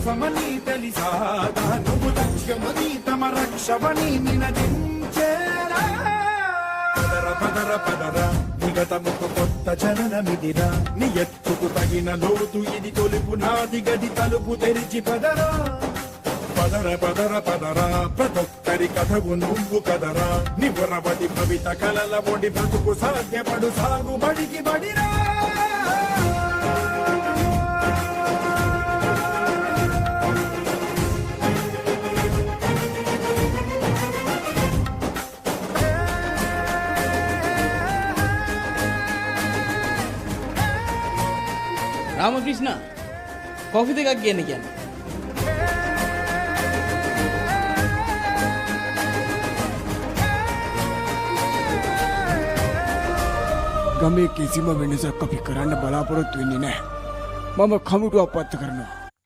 సమని తెలిసా నువ్వు లక్ష్యమని తమ రక్షమని నినదించేరా పదర పదర నిగతముకు కొత్త చలనమిదిరా నీ ఎత్తుకు తగిన లోతు ఇది తొలుపు నాది గది తలుపు తెరిచి పదరా పదర పదర పదరా ప్రతొక్కరి కథవు నువ్వు కదరా నివరబడి భవిత కలల ఒడి బ్రతుకు సాధ్యపడు సాగు బడికి బడిరా रामकृष्ण कॉफी देगा क्या नहीं क्या गमे किसी में वेनेसा कॉफी कराने बला पड़ो तो इन्हें मम खमुटो अपत्त करना